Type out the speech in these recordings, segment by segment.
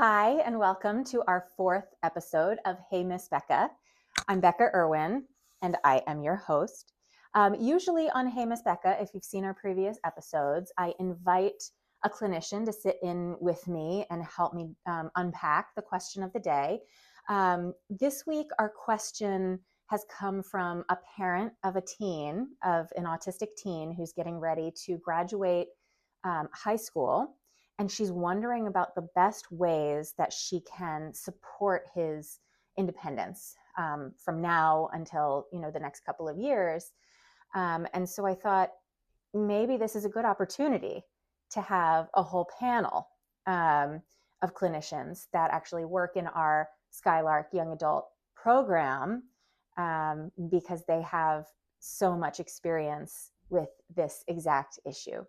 Hi, and welcome to our fourth episode of Hey Miss Becca. I'm Becca Irwin, and I am your host. Usually on Hey Miss Becca, if you've seen our previous episodes, I invite a clinician to sit in with me and help me unpack the question of the day. This week, our question has come from a parent of an autistic teen who's getting ready to graduate high school. And she's wondering about the best ways that she can support his independence from now until the next couple of years. And so I thought maybe this is a good opportunity to have a whole panel of clinicians that actually work in our SkyLARK young adult program because they have so much experience with this exact issue.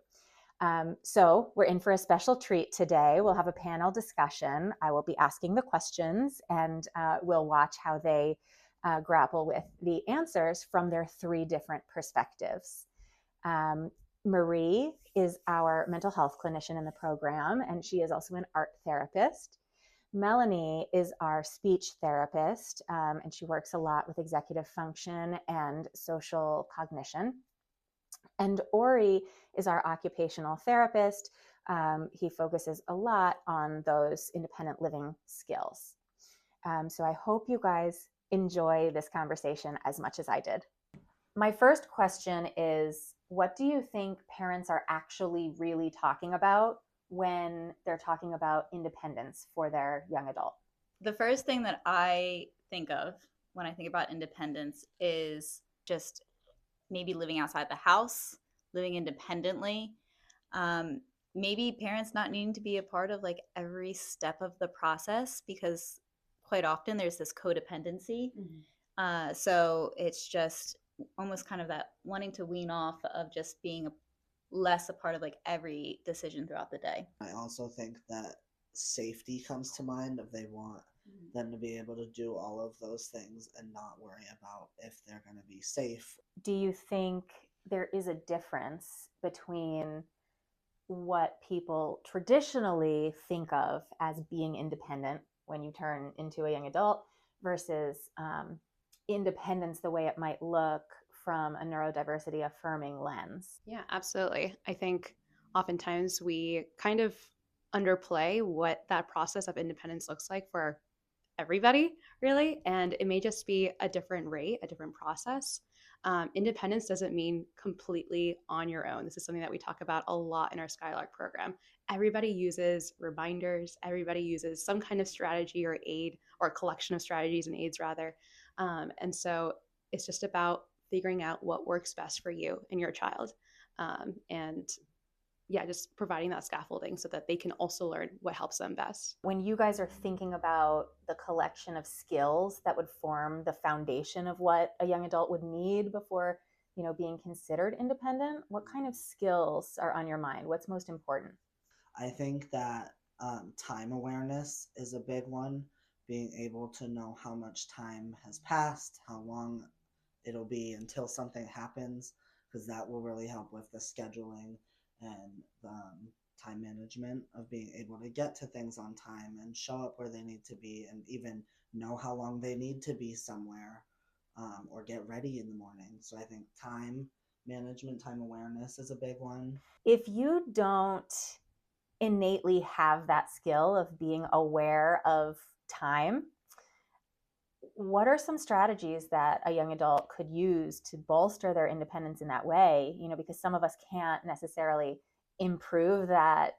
So we're in for a special treat today. We'll have a panel discussion. I will be asking the questions, and we'll watch how they grapple with the answers from their three different perspectives. Marie is our mental health clinician in the program, and she is also an art therapist. Melanie is our speech therapist, and she works a lot with executive function and social cognition. And Ori is our occupational therapist. He focuses a lot on those independent living skills. So I hope you guys enjoy this conversation as much as I did. My first question is, what do you think parents are actually really talking about when they're talking about independence for their young adult? The first thing that I think of when I think about independence is just maybe living outside the house, living independently. Maybe parents not needing to be a part of like every step of the process, because quite often there's this codependency. So it's just almost kind of that wanting to wean off of just being less a part of like every decision throughout the day. I also think that safety comes to mind if they want them to be able to do all of those things and not worry about if they're going to be safe. Do you think there is a difference between what people traditionally think of as being independent when you turn into a young adult versus independence the way it might look from a neurodiversity affirming lens? Yeah, absolutely. I think oftentimes we kind of underplay what that process of independence looks like for everybody, really. And it may just be a different rate, a different process. Independence doesn't mean completely on your own. This is something that we talk about a lot in our SkyLARK program. Everybody uses reminders, everybody uses some kind of strategy or aid, or a collection of strategies and aids, rather. And so it's just about figuring out what works best for you and your child. And yeah, just providing that scaffolding so that they can also learn what helps them best. When you guys are thinking about the collection of skills that would form the foundation of what a young adult would need before, being considered independent, what kind of skills are on your mind? What's most important? I think that time awareness is a big one. Being able to know how much time has passed, how long it'll be until something happens, because that will really help with the scheduling and time management of being able to get to things on time and show up where they need to be, and even know how long they need to be somewhere, or get ready in the morning. So I think time management, time awareness is a big one. If you don't innately have that skill of being aware of time, what are some strategies that a young adult could use to bolster their independence in that way? Because some of us can't necessarily improve that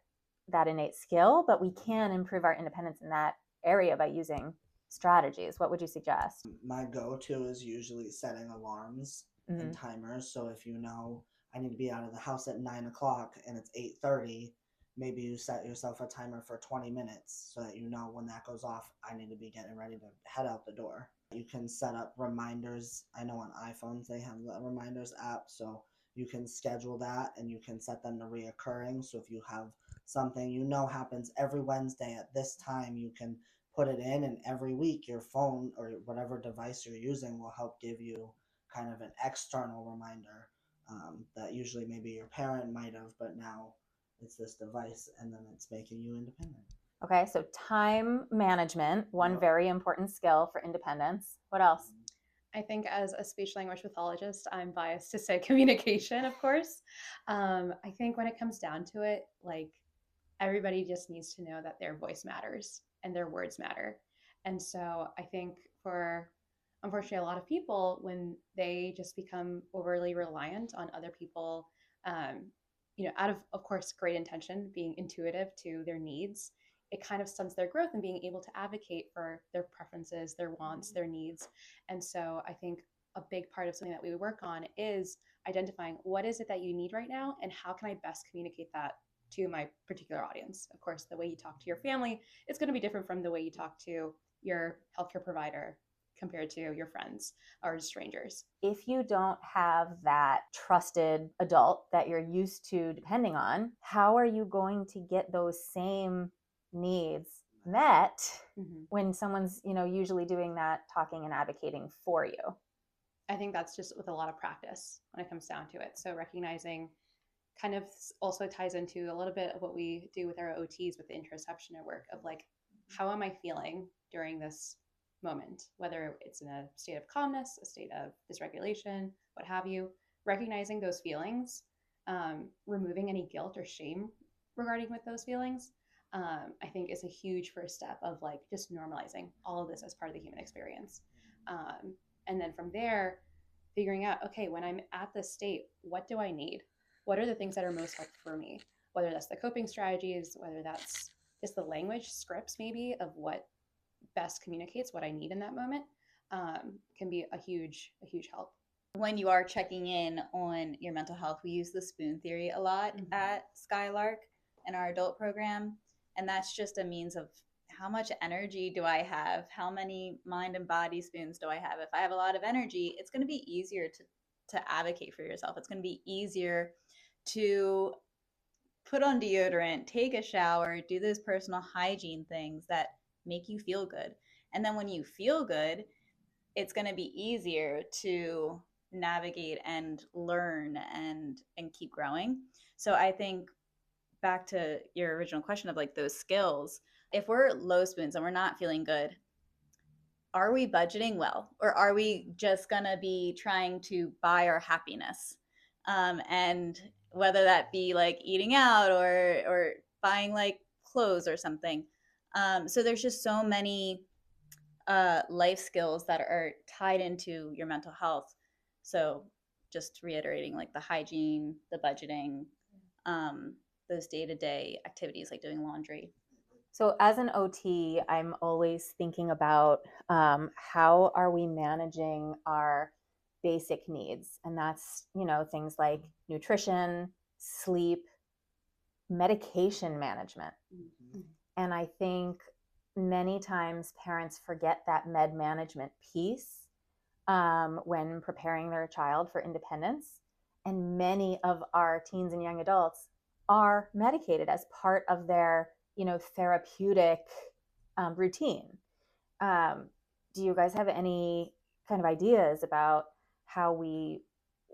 innate skill, but we can improve our independence in that area by using strategies. What would you suggest? My go-to is usually setting alarms and timers. So if you know I need to be out of the house at 9 o'clock and it's 8:30, maybe you set yourself a timer for 20 minutes so that you know when that goes off, I need to be getting ready to head out the door. You can set up reminders. I know on iPhones they have the reminders app, so you can schedule that and you can set them to reoccurring. So if you have something you know happens every Wednesday at this time, you can put it in, and every week your phone or whatever device you're using will help give you kind of an external reminder, that usually maybe your parent might have, but now it's this device, and then it's making you independent. Okay, so time management, one very important skill for independence. What else? I think as a speech language pathologist, I'm biased to say communication, of course. I think when it comes down to it, like everybody just needs to know that their voice matters and their words matter. And so I think for unfortunately a lot of people, when they just become overly reliant on other people, um, out of course, great intention, being intuitive to their needs, it kind of stunts their growth and being able to advocate for their preferences, their wants, their needs. And so I think a big part of something that we work on is identifying what is it that you need right now and how can I best communicate that to my particular audience. Of course, the way you talk to your family is going to be different from the way you talk to your healthcare provider compared to your friends or strangers. If you don't have that trusted adult that you're used to depending on, how are you going to get those same needs met when someone's, usually doing that talking and advocating for you? I think that's just with a lot of practice when it comes down to it. So recognizing kind of also ties into a little bit of what we do with our OTs with the interoception work of like, how am I feeling during this moment, whether it's in a state of calmness, a state of dysregulation, what have you, recognizing those feelings, removing any guilt or shame regarding with those feelings, I think is a huge first step of like just normalizing all of this as part of the human experience. And then from there, figuring out, okay, when I'm at this state, what do I need? What are the things that are most helpful for me? Whether that's the coping strategies, whether that's just the language scripts maybe of what best communicates what I need in that moment, can be a huge help. When you are checking in on your mental health, we use the spoon theory a lot at SkyLARK in our adult program. And that's just a means of how much energy do I have? How many mind and body spoons do I have? If I have a lot of energy, it's going to be easier to advocate for yourself. It's going to be easier to put on deodorant, take a shower, do those personal hygiene things that make you feel good. And then when you feel good, it's going to be easier to navigate and learn and keep growing. So I think back to your original question of like those skills, if we're low spoons and we're not feeling good, are we budgeting well? Or are we just going to be trying to buy our happiness? And whether that be like eating out or buying like clothes or something. So there's just so many life skills that are tied into your mental health. So just reiterating like the hygiene, the budgeting, those day-to-day activities like doing laundry. So as an OT, I'm always thinking about how are we managing our basic needs? And that's, things like nutrition, sleep, medication management. And I think many times parents forget that med management piece when preparing their child for independence. And many of our teens and young adults are medicated as part of their therapeutic routine. Do you guys have any kind of ideas about how we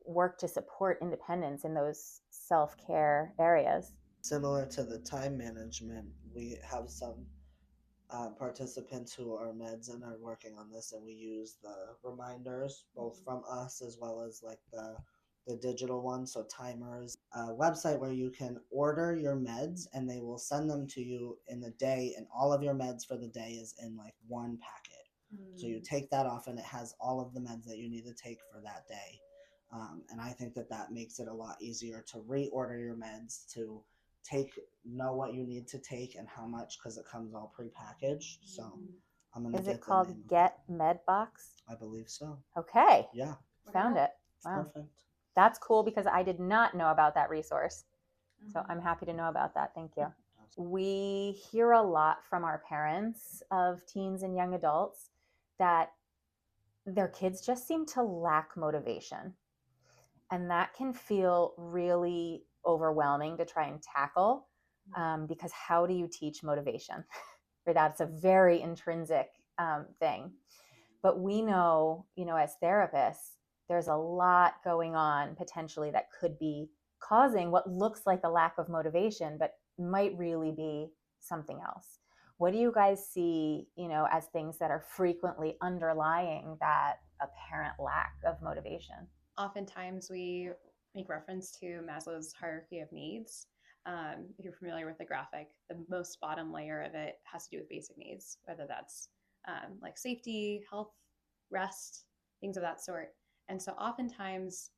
work to support independence in those self-care areas? Similar to the time management, we have some participants who are meds and are working on this, and we use the reminders both from us as well as like the digital ones, so timers, a website where you can order your meds and they will send them to you in the day, and all of your meds for the day is in like one packet. So you take that off and it has all of the meds that you need to take for that day. And I think that makes it a lot easier to reorder your meds, to know what you need to take and how much, because it comes all prepackaged. So I'm gonna. Is it called Get Medbox? I believe so. Okay. Yeah. Found it. Wow. Perfect. That's cool because I did not know about that resource. So I'm happy to know about that. Thank you. We hear a lot from our parents of teens and young adults that their kids just seem to lack motivation. And that can feel really overwhelming to try and tackle because how do you teach motivation? Or that's a very intrinsic thing. But we know, as therapists, there's a lot going on potentially that could be causing what looks like a lack of motivation, but might really be something else. What do you guys see, as things that are frequently underlying that apparent lack of motivation? Oftentimes we make reference to Maslow's hierarchy of needs. If you're familiar with the graphic, the most bottom layer of it has to do with basic needs, whether that's like safety, health, rest, things of that sort. And so oftentimes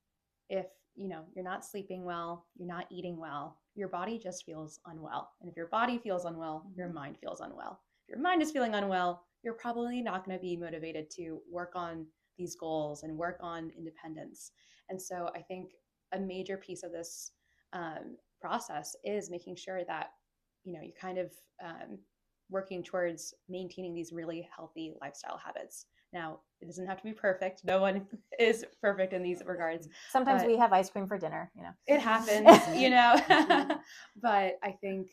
if you're not sleeping well, you're not eating well, your body just feels unwell. And if your body feels unwell, your mind feels unwell. If your mind is feeling unwell, you're probably not going to be motivated to work on these goals and work on independence. And so I think a major piece of this process is making sure that you're kind of working towards maintaining these really healthy lifestyle habits. Now, it doesn't have to be perfect. No one is perfect in these regards. Sometimes we have ice cream for dinner, It happens, But I think,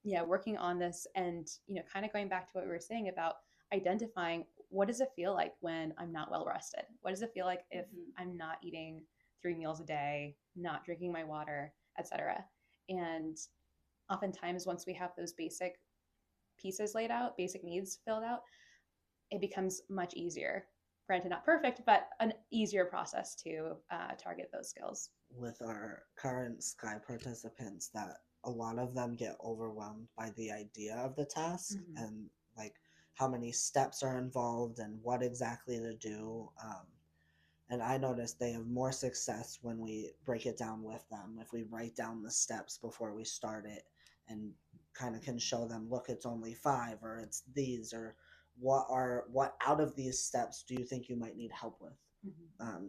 working on this and, kind of going back to what we were saying about identifying what does it feel like when I'm not well rested? What does it feel like if I'm not eating 3 meals a day, not drinking my water, etc. And oftentimes once we have those basic pieces laid out, basic needs filled out, it becomes much easier. Granted, not perfect, but an easier process to target those skills. With our current Sky participants, that a lot of them get overwhelmed by the idea of the task and like how many steps are involved and what exactly to do. And I noticed they have more success when we break it down with them. If we write down the steps before we start it and kind of can show them, look, it's only 5 or it's these, or what out of these steps do you think you might need help with?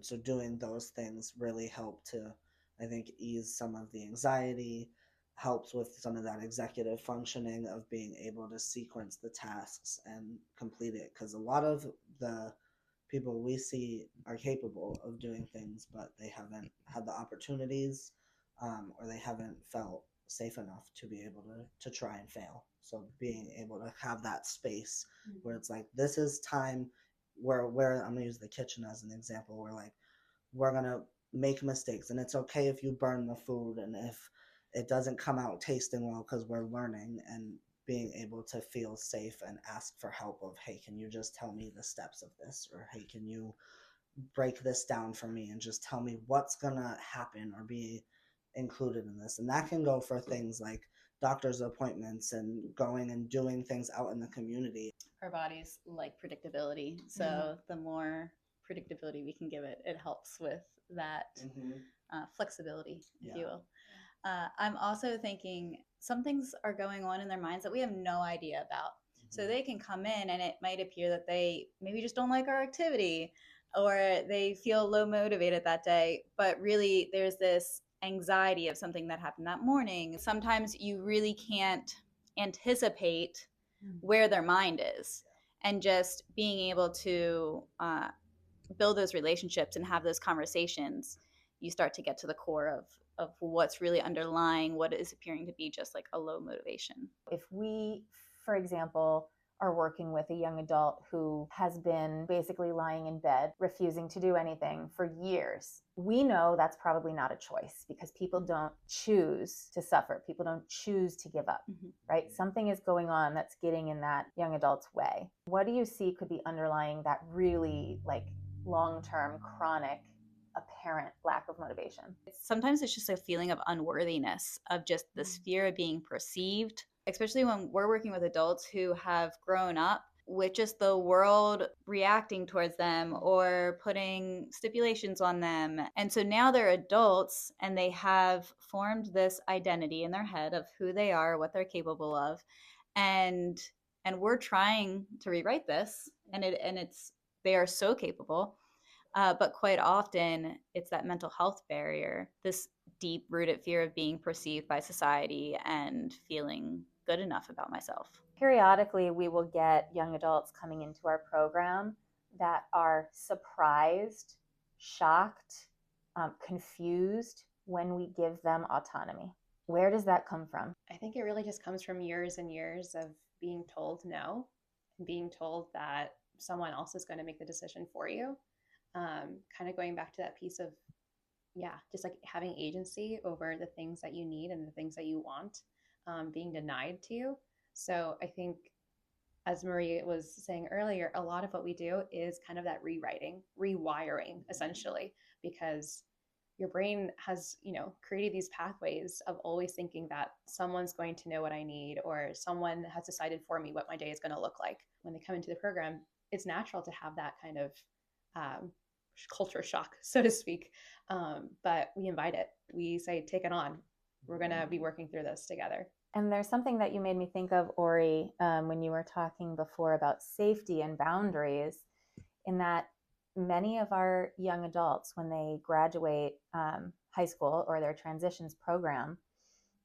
So doing those things really help to, I think, ease some of the anxiety, helps with some of that executive functioning of being able to sequence the tasks and complete it. Because a lot of the people we see are capable of doing things, but they haven't had the opportunities or they haven't felt safe enough to be able to try and fail. So being able to have that space where it's like, this is time where I'm gonna use the kitchen as an example, where like we're gonna make mistakes and it's okay if you burn the food and if it doesn't come out tasting well, because we're learning, and being able to feel safe and ask for help of, hey, can you just tell me the steps of this, or hey, can you break this down for me and just tell me what's gonna happen or be included in this. And that can go for things like doctor's appointments and going and doing things out in the community. Our bodies like predictability, so the more predictability we can give it, it helps with that flexibility, if you will. I'm also thinking some things are going on in their minds that we have no idea about. So they can come in and it might appear that they maybe just don't like our activity or they feel low motivated that day, but really there's this anxiety of something that happened that morning. Sometimes you really can't anticipate where their mind is, and just being able to build those relationships and have those conversations, you start to get to the core of what's really underlying what is appearing to be just like a low motivation. If we, for example, are working with a young adult who has been basically lying in bed, refusing to do anything for years, we know that's probably not a choice, because people don't choose to suffer. People don't choose to give up, right? Something is going on that's getting in that young adult's way. What do you see could be underlying that really like long-term, chronic, apparent lack of motivation? Sometimes it's just a feeling of unworthiness, of just this fear of being perceived, especially when we're working with adults who have grown up with just the world reacting towards them or putting stipulations on them. And so now they're adults and they have formed this identity in their head of who they are, what they're capable of. And we're trying to rewrite this, and they are so capable. But quite often it's that mental health barrier, this deep-rooted fear of being perceived by society and feeling good enough about myself. Periodically, we will get young adults coming into our program that are surprised, shocked, confused when we give them autonomy. Where does that come from? I think it really just comes from years and years of being told no, and being told that someone else is going to make the decision for you. Kind of going back to that piece of, just like having agency over the things that you need and the things that you want, being denied to you. So I think, as Marie was saying earlier, a lot of what we do is kind of that rewriting, rewiring, essentially, because your brain has, created these pathways of always thinking that someone's going to know what I need, or someone has decided for me what my day is going to look like. When they come into the program, it's natural to have that kind of culture shock, so to speak. But we invite it. We say, take it on. We're going to be working through this together. And there's something that you made me think of, Ori, when you were talking before about safety and boundaries, in that many of our young adults, when they graduate high school or their transitions program,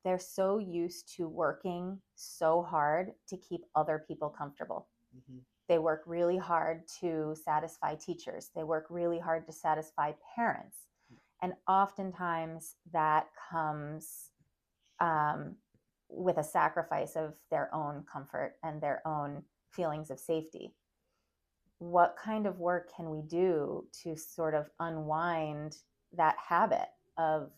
they're so used to working so hard to keep other people comfortable. Mm-hmm. They work really hard to satisfy teachers. They work really hard to satisfy parents. And oftentimes that comes with a sacrifice of their own comfort and their own feelings of safety. What kind of work can we do to sort of unwind that habit of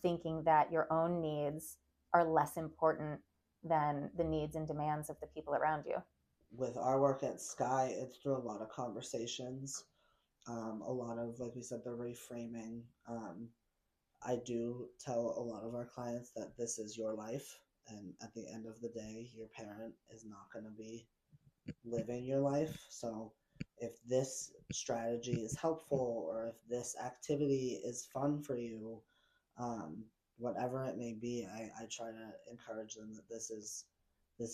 thinking that your own needs are less important than the needs and demands of the people around you? With our work at Sky, it's through a lot of conversations, a lot of, like we said, the reframing. I do tell a lot of our clients that this is your life, and at the end of the day, your parent is not going to be living your life. So if this strategy is helpful, or if this activity is fun for you, whatever it may be, I try to encourage them that this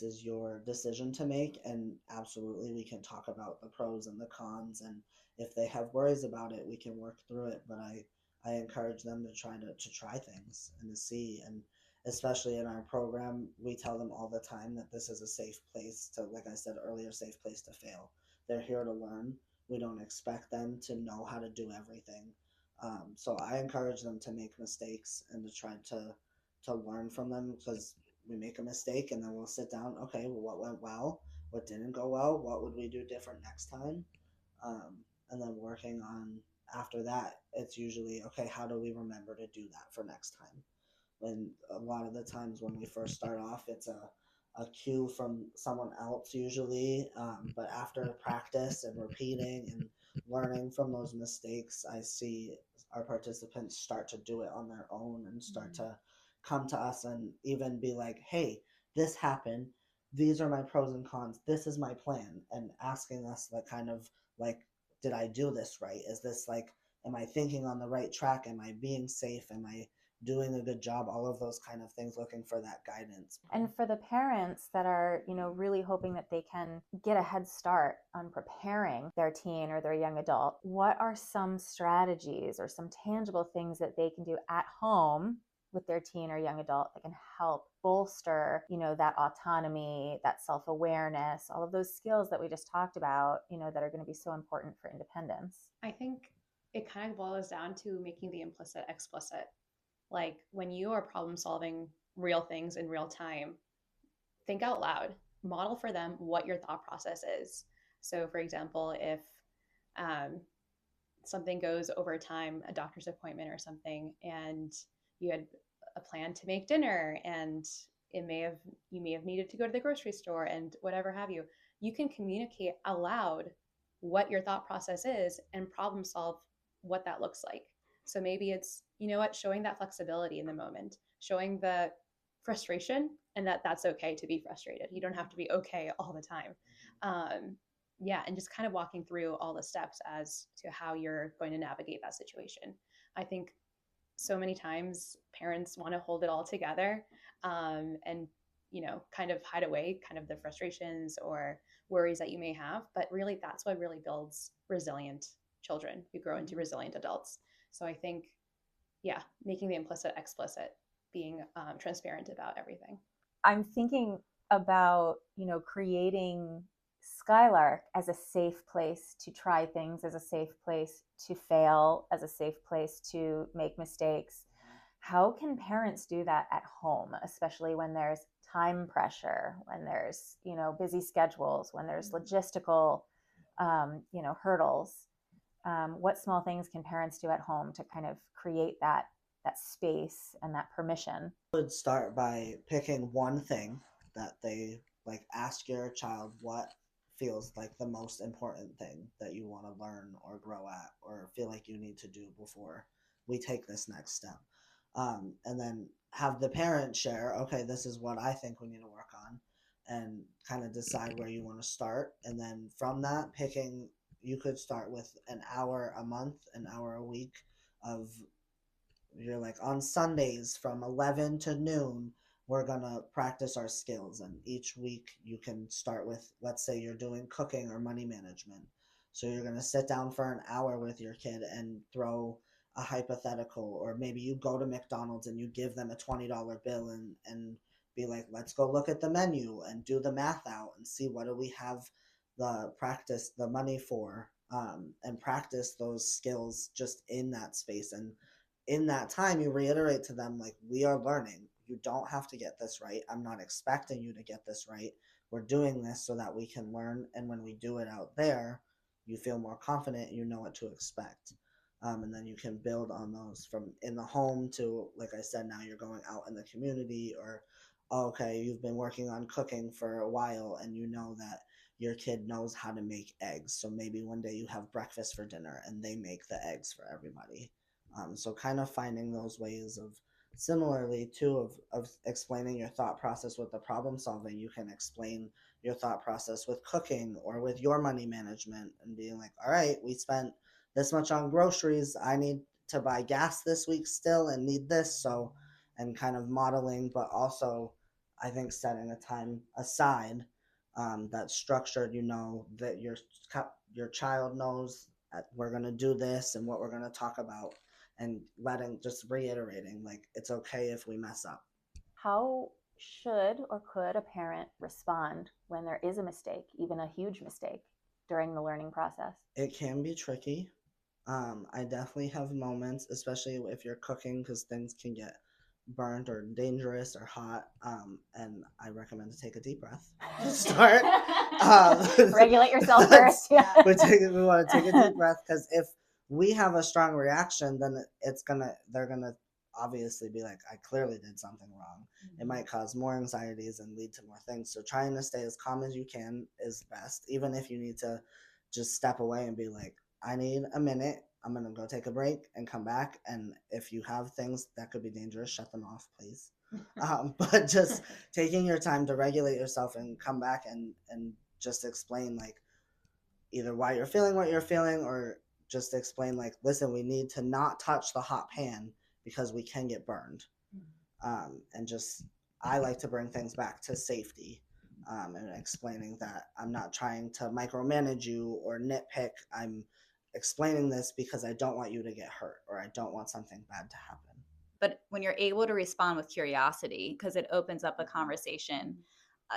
is your decision to make, and absolutely we can talk about the pros and the cons, and if they have worries about it, we can work through it. But I encourage them to try things and to see. And especially in our program, we tell them all the time that this is a safe place to, like I said earlier, safe place to fail. They're here to learn. We don't expect them to know how to do everything. So I encourage them to make mistakes and to try to learn from them, because we make a mistake and then we'll sit down. Okay, well, what went well? What didn't go well? What would we do different next time? And then working on, after that, it's usually, okay, how do we remember to do that for next time? And a lot of the times when we first start off, it's a cue from someone else usually. But after practice and repeating and learning from those mistakes, I see our participants start to do it on their own and start to come to us and even be like, hey, this happened. These are my pros and cons. This is my plan. And asking us the kind of like, did I do this right? Is this like, am I thinking on the right track? Am I being safe? Am I doing a good job? All of those kind of things, looking for that guidance. And for the parents that are, really hoping that they can get a head start on preparing their teen or their young adult, what are some strategies or some tangible things that they can do at home with their teen or young adult that can help bolster, that autonomy, that self-awareness, all of those skills that we just talked about, that are going to be so important for independence? I think it kind of boils down to making the implicit explicit. Like when you are problem solving real things in real time, think out loud, model for them what your thought process is. So for example, if something goes over time, a doctor's appointment or something, and you had a plan to make dinner, and you may have needed to go to the grocery store and whatever have you, you can communicate aloud what your thought process is and problem solve what that looks like. So maybe it's, showing that flexibility in the moment, showing the frustration, and that's okay to be frustrated. You don't have to be okay all the time. And just kind of walking through all the steps as to how you're going to navigate that situation. I think so many times parents want to hold it all together, and kind of hide away kind of the frustrations or worries that you may have. But really, that's what really builds resilient children who grow into resilient adults. So I think, making the implicit explicit, being transparent about everything. I'm thinking about, creating SkyLARK as a safe place to try things, as a safe place to fail, as a safe place to make mistakes. How can parents do that at home, especially when there's time pressure, when there's, busy schedules, when there's logistical, hurdles? What small things can parents do at home to kind of create that space and that permission? I would start by picking one thing that they Like, ask your child what feels like the most important thing that you want to learn or grow at or feel like you need to do before we take this next step. And then have the parent share, okay, this is what I think we need to work on, and kind of decide where you want to start. And then from that, you could start with an hour a month, an hour a week of, you're like, on Sundays from 11 to noon, we're going to practice our skills. And each week you can start with, let's say you're doing cooking or money management. So you're going to sit down for an hour with your kid and throw a hypothetical, or maybe you go to McDonald's and you give them a $20 bill and be like, let's go look at the menu and do the math out and see what do we have the money for, and practice those skills just in that space. And in that time, you reiterate to them, like, we are learning. You don't have to get this right. I'm not expecting you to get this right. We're doing this so that we can learn. And when we do it out there, you feel more confident. You know what to expect. And then you can build on those from in the home to, like I said, now you're going out in the community, or, okay, you've been working on cooking for a while and you know that your kid knows how to make eggs. So maybe one day you have breakfast for dinner and they make the eggs for everybody. So kind of finding those ways of, similarly too, of explaining your thought process with the problem solving. You can explain your thought process with cooking or with your money management and being like, all right, we spent this much on groceries. I need to buy gas this week still and need this. So, and kind of modeling, but also I think setting a time aside that's structured, that your child knows that we're going to do this and what we're going to talk about, and just reiterating, like, it's okay if we mess up. How should or could a parent respond when there is a mistake, even a huge mistake, during the learning process? It can be tricky. I definitely have moments, especially if you're cooking, because things can get burnt or dangerous or hot, and I recommend to take a deep breath to start. Regulate yourself first. Yeah. We want to take a deep breath, because if we have a strong reaction, then they're gonna obviously be like, I clearly did something wrong. It might cause more anxieties and lead to more things. So trying to stay as calm as you can is best, even if you need to just step away and be like, I need a minute. I'm going to go take a break and come back. And if you have things that could be dangerous, shut them off, please. But just taking your time to regulate yourself and come back and just explain, like, either why you're feeling what you're feeling, or just explain, like, listen, we need to not touch the hot pan because we can get burned. And just, I like to bring things back to safety. And explaining that I'm not trying to micromanage you or nitpick. I'm explaining this because I don't want you to get hurt, or I don't want something bad to happen. But when you're able to respond with curiosity, because it opens up a conversation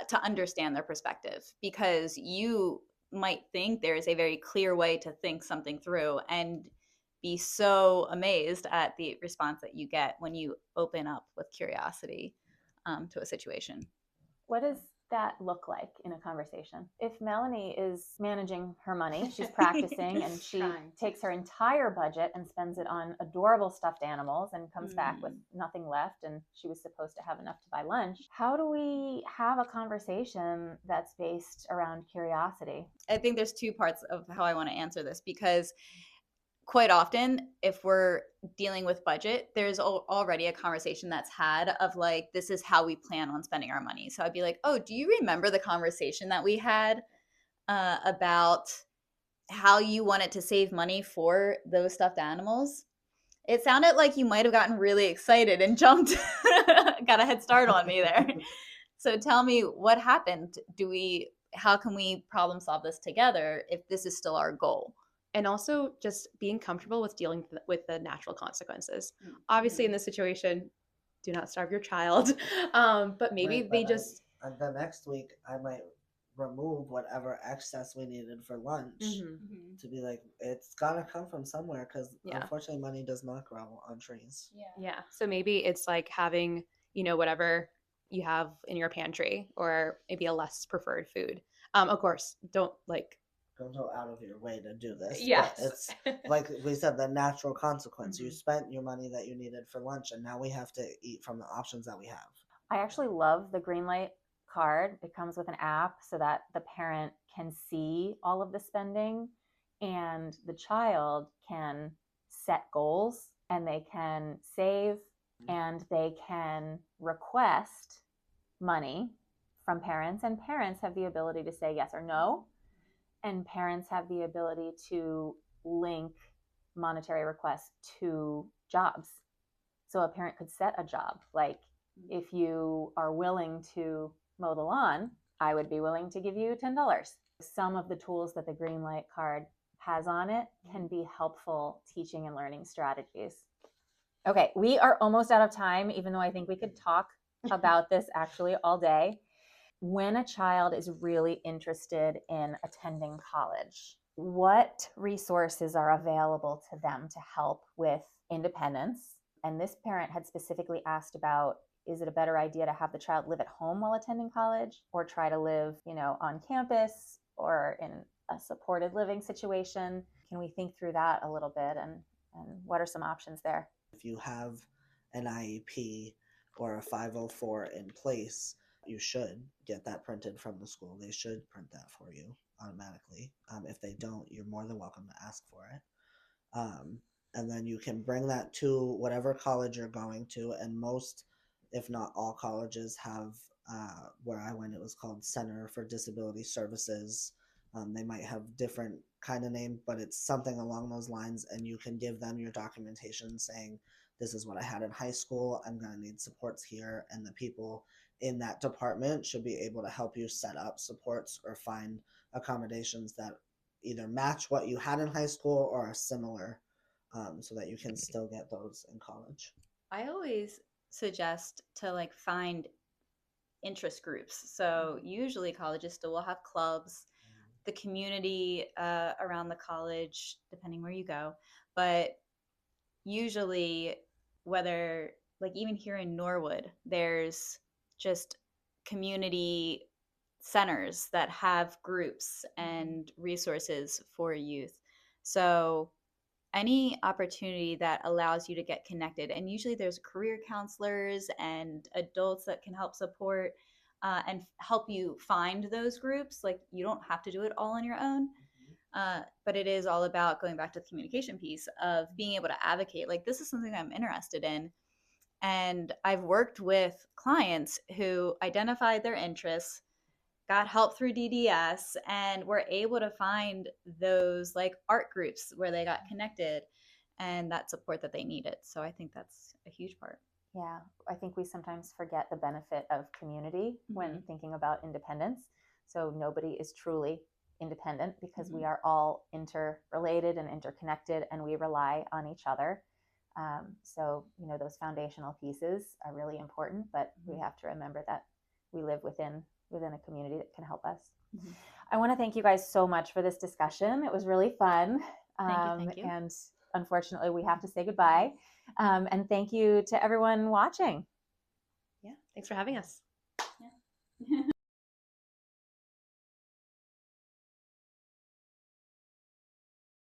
to understand their perspective, because you might think there is a very clear way to think something through and be so amazed at the response that you get when you open up with curiosity to a situation. What does that look like in a conversation? If Melanie is managing her money, she's practicing, and she takes her entire budget and spends it on adorable stuffed animals and comes back with nothing left, and she was supposed to have enough to buy lunch. How do we have a conversation that's based around curiosity? I think there's two parts of how I want to answer this, because quite often, if we're dealing with budget, there's already a conversation that's had of, like, this is how we plan on spending our money. So I'd be like, oh, do you remember the conversation that we had about how you wanted to save money for those stuffed animals? It sounded like you might have gotten really excited and jumped, got a head start on me there. So tell me what happened. How can we problem solve this together if this is still our goal? And also just being comfortable with dealing with the natural consequences. Obviously, in this situation, do not starve your child. But maybe the next week, I might remove whatever excess we needed for lunch to be like, it's got to come from somewhere, because unfortunately money does not grow on trees. Yeah. So maybe it's like having, whatever you have in your pantry, or maybe a less preferred food. Of course, don't go out of your way to do this. Yes. But it's like we said, the natural consequence. You spent your money that you needed for lunch, and now we have to eat from the options that we have. I actually love the green light card. It comes with an app so that the parent can see all of the spending, and the child can set goals, and they can save, and they can request money from parents, and parents have the ability to say yes or no, and parents have the ability to link monetary requests to jobs. So a parent could set a job, like, if you are willing to mow the lawn, I would be willing to give you $10. Some of the tools that the Greenlight card has on it can be helpful teaching and learning strategies. Okay, we are almost out of time, even though I think we could talk about this actually all day. When a child is really interested in attending college, what resources are available to them to help with independence? And this parent had specifically asked about, is it a better idea to have the child live at home while attending college, or try to live, on campus or in a supported living situation? Can we think through that a little bit, and what are some options there? If you have an IEP or a 504 in place, you should get that printed from the school. They should print that for you automatically. If they don't, you're more than welcome to ask for it. And then you can bring that to whatever college you're going to. And most, if not all, colleges have, where I went, it was called Center for Disability Services. They might have different kind of name, but it's something along those lines. And you can give them your documentation saying, this is what I had in high school. I'm going to need supports here. And the people in that department should be able to help you set up supports or find accommodations that either match what you had in high school or are similar, so that you can still get those in college. I always suggest to find interest groups. So usually colleges still will have clubs, the community around the college, depending where you go. But usually, whether even here in Norwood, there's just community centers that have groups and resources for youth. So any opportunity that allows you to get connected, and usually there's career counselors and adults that can help support and help you find those groups. You don't have to do it all on your own, but it is all about going back to the communication piece of being able to advocate. This is something I'm interested in. And I've worked with clients who identified their interests, got help through DDS, and were able to find those art groups where they got connected and that support that they needed. So I think that's a huge part. Yeah, I think we sometimes forget the benefit of community when thinking about independence. So nobody is truly independent because we are all interrelated and interconnected, and we rely on each other. So, those foundational pieces are really important, but we have to remember that we live within a community that can help us. I want to thank you guys so much for this discussion. It was really fun. Thank you. And unfortunately, we have to say goodbye. And thank you to everyone watching. Yeah, thanks for having us. Yeah.